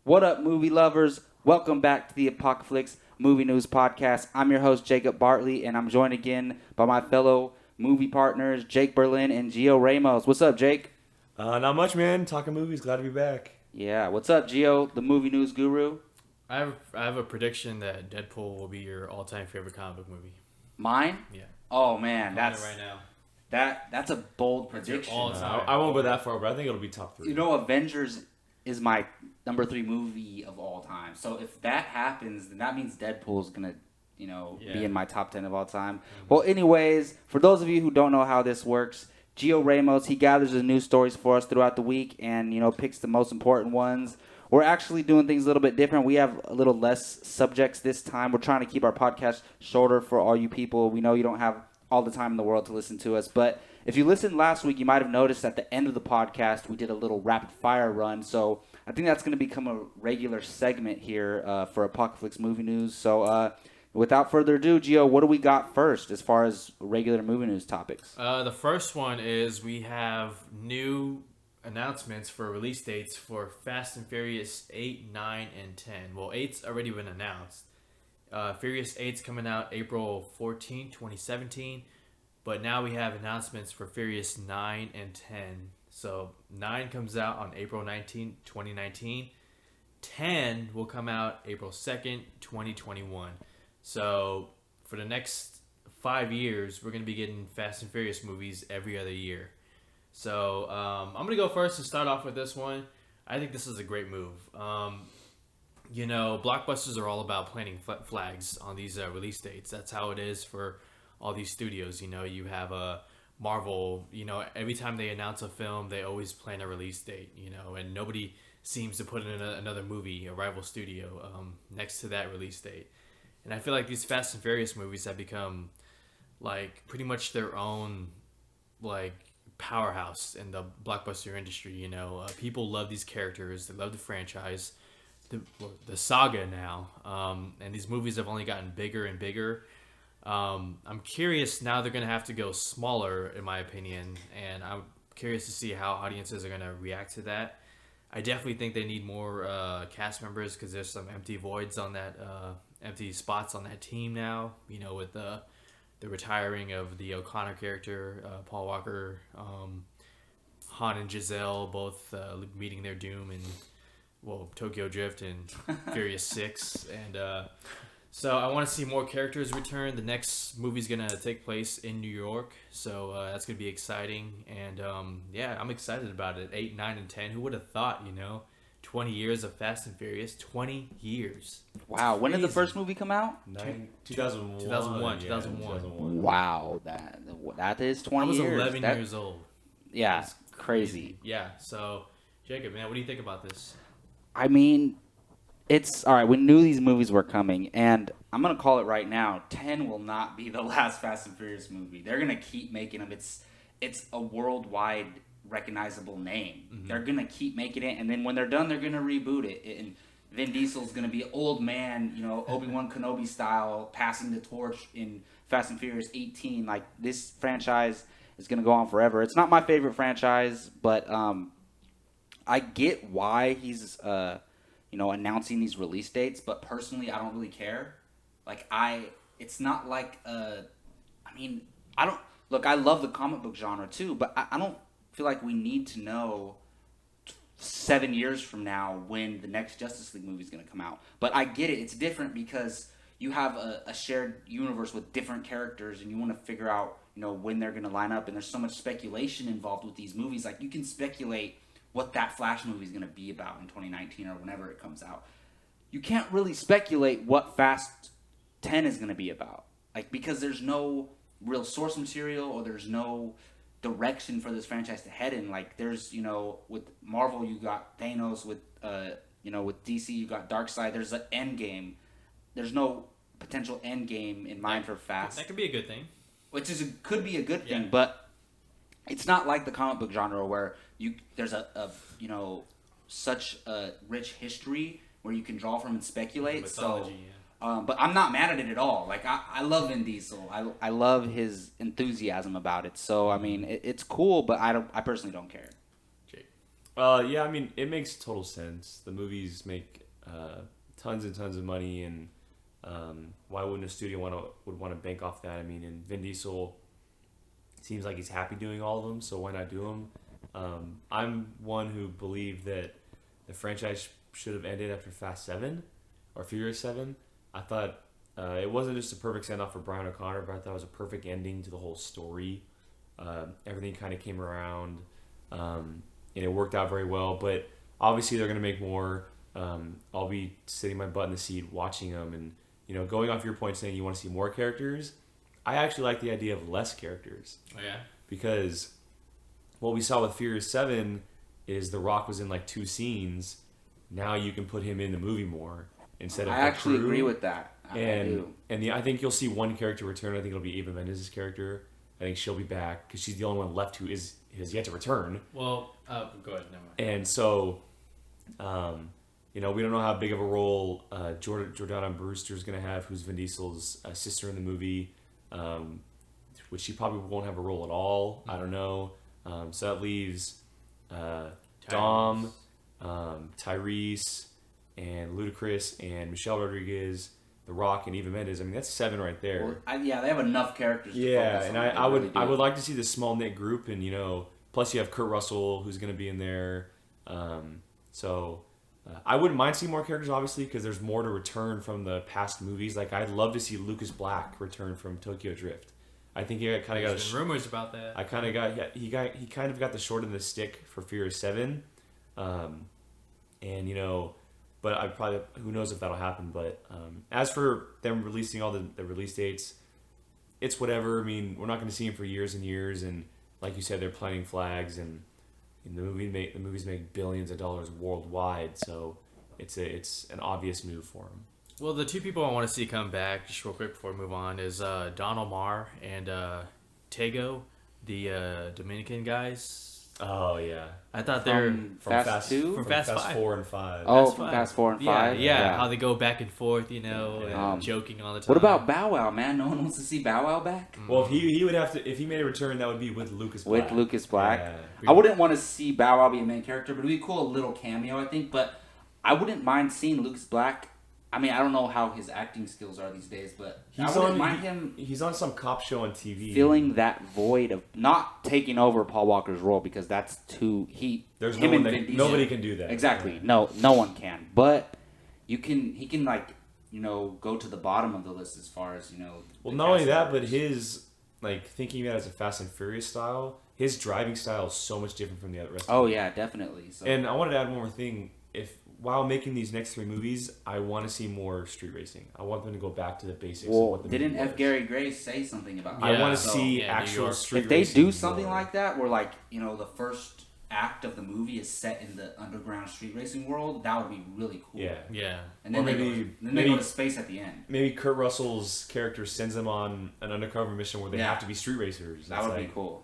What up, movie lovers? Welcome back to the Apocalypse Movie News Podcast. I'm your host, Jacob Bartley, and I'm joined again by my fellow movie partners, Jake Berlin and Gio Ramos. What's up, Jake? Not much, man. Talking movies. Glad to be back. Yeah, what's up, Gio, the movie news guru? I have a prediction that Deadpool will be your all-time favorite comic book movie. Mine? Yeah. Oh man, Calling that's it right now. that's a bold That's your prediction. all-time. I won't go that far, but I think it'll be top 3. You know, Avengers is my number 3 movie of all time. So if that happens, then that means Deadpool's gonna, be Yeah. in my top 10 of all time. Well, anyways, for those of you who don't know how this works, Gio Ramos, he gathers the news stories for us throughout the week and, picks the most important ones. We're actually doing things a little bit different. We have a little less subjects this time. We're trying to keep our podcast shorter for all you people. We know you don't have all the time in the world to listen to us, but if you listened last week, you might have noticed at the end of the podcast, we did a little rapid fire run. So I think that's going to become a regular segment here for Apocalypse Movie News. So without further ado, Gio, what do we got first as far as regular movie news topics? The first one is we have new announcements for release dates for Fast and Furious 8, 9, and 10. Well, 8's already been announced. Furious 8's coming out April 14, 2017. But now we have announcements for Furious 9 and 10. So 9 comes out on April 19, 2019. 10 will come out April 2nd, 2021. So for the next 5 years, we're going to be getting Fast and Furious movies every other year. So I'm going to go first to start off with this one. I think this is a great move. Blockbusters are all about planting flags on these release dates. That's how it is for all these studios. You have a Marvel, every time they announce a film, they always plan a release date, and nobody seems to put in another movie, a rival studio, next to that release date. And I feel like these Fast and Furious movies have become, like, pretty much their own, like, powerhouse in the blockbuster industry. People love these characters. They love the franchise, the saga now. And these movies have only gotten bigger and bigger. I'm curious now they're going to have to go smaller, in my opinion, and I'm curious to see how audiences are going to react to that. I definitely think they need more cast members because there's some empty voids on that, empty spots on that team now, with the retiring of the O'Connor character, Paul Walker, Han and Giselle both meeting their doom in, Tokyo Drift and Furious 6, and so I want to see more characters return. The next movie's going to take place in New York, so that's going to be exciting. And I'm excited about it. 8, 9, and 10. Who would have thought, 20 years of Fast and Furious? 20 years. Wow, when did the first movie come out? 2001. 2001. Wow, that is 20 I was years. 11 years old. Yeah, That's crazy. Yeah, so, Jacob, man, what do you think about this? I mean, it's all right. We knew these movies were coming, and I'm gonna call it right now. 10 will not be the last Fast and Furious movie. They're gonna keep making them. It's a worldwide recognizable name. Mm-hmm. They're gonna keep making it, and then when they're done, they're gonna reboot it. And Vin Diesel's gonna be an old man, Obi-Wan Kenobi style, passing the torch in Fast and Furious 18. Like, this franchise is gonna go on forever. It's not my favorite franchise, but I get why he's announcing these release dates, but personally, I don't really care. Like, it's not like, I love the comic book genre too, but I don't feel like we need to know 7 years from now when the next Justice League movie is going to come out. But I get it. It's different because you have a shared universe with different characters, and you want to figure out, when they're going to line up, and there's so much speculation involved with these movies. Like, you can speculate what that Flash movie is going to be about in 2019 or whenever it comes out. You can't really speculate what Fast 10 is going to be about. Like, because there's no real source material or there's no direction for this franchise to head in. Like, there's, with Marvel, you got Thanos. With DC, you got Darkseid. There's an end game. There's no potential end game in mind for Fast. That could be a good thing. Could be a good thing, Yeah. but it's not like the comic book genre where there's such a rich history where you can draw from and speculate. Mythology, But I'm not mad at it at all. Like, I love Vin Diesel. I love his enthusiasm about it. So I mean, it's cool, but I personally don't care. Jake. Yeah, I mean, it makes total sense. The movies make tons and tons of money, and why wouldn't a studio would want to bank off that? I mean, and Vin Diesel seems like he's happy doing all of them, so why not do them? I'm one who believed that the franchise should have ended after Fast 7 or Furious 7. I thought it wasn't just a perfect send off for Brian O'Connor, but I thought it was a perfect ending to the whole story. Everything kind of came around, and it worked out very well. But obviously, they're going to make more. I'll be sitting my butt in the seat watching them, and going off your point saying you want to see more characters. I actually like the idea of less characters. Oh yeah. Because what we saw with Furious 7 is The Rock was in like 2 scenes. Now you can put him in the movie more instead of I the actually crew. agree with that. I do. I think you'll see one character return. I think it'll be Eva Mendes' character. I think she'll be back because she's the only one left who has yet to return. Well, go ahead. Never mind. And so, we don't know how big of a role Jordana Brewster is going to have, who's Vin Diesel's sister in the movie, which she probably won't have a role at all. I don't know. So that leaves Dom, Tyrese, and Ludacris, and Michelle Rodriguez, The Rock, and Eva Mendes. I mean, that's 7 right there. Well, they have enough characters. Yeah, to focus and on. I would Really do. I would like to see this small knit group, and plus you have Kurt Russell who's going to be in there. I wouldn't mind seeing more characters, obviously, because there's more to return from the past movies. Like I'd love to see Lucas Black return from Tokyo Drift. I think he kind of got There's been rumors about that. I kind of got he kind of got the short end of the stick for Furious 7, but I probably who knows if that'll happen. But as for them releasing all the release dates, it's whatever. I mean, we're not going to see them for years and years, and like you said, they're planting flags, and the movies make billions of dollars worldwide, so it's an obvious move for them. Well, the 2 people I want to see come back, just real quick before we move on, is Don Omar and Tego, the Dominican guys. Oh yeah, I thought they're From Fast 2? from Fast Fast 5. 4 and 5. Oh, Fast from Five. Fast 4 and Yeah, 5? yeah, how they go back and forth, and joking all the time. What about Bow Wow, man? No one wants to see Bow Wow back? Well, if he would have to, if he made a return, that would be with Lucas Black. With Lucas Black? Yeah. I wouldn't want to see Bow Wow be a main character, but it would be cool, a little cameo, I think. But I wouldn't mind seeing Lucas Black. I mean, I don't know how his acting skills are these days, but I wouldn't mind him He's on some cop show on TV. filling that void of not taking over Paul Walker's role, because that's too... There's him no and one Vin that, Diesel- nobody can do that. Exactly. Yeah. No one can. But he can go to the bottom of the list as far as, Well, the not only cast that, but members. his thinking of it as a Fast and Furious style, his driving style is so much different from the rest. Oh, of them. yeah, definitely. So. And I wanted to add one more thing. While making these next 3 movies, I want to see more street racing. I want them to go back to the basics. of what the didn't movie F. was. Gary Grace say something about that? I want to So, see New actual York. street If they racing. do something more. like that, where the first act of the movie is set in the underground street racing world, that would be really cool. Yeah. Yeah. And then Or they go to space at the end. Maybe Kurt Russell's character sends them on an undercover mission where they Yeah. have to be street racers. That It's would be like, cool.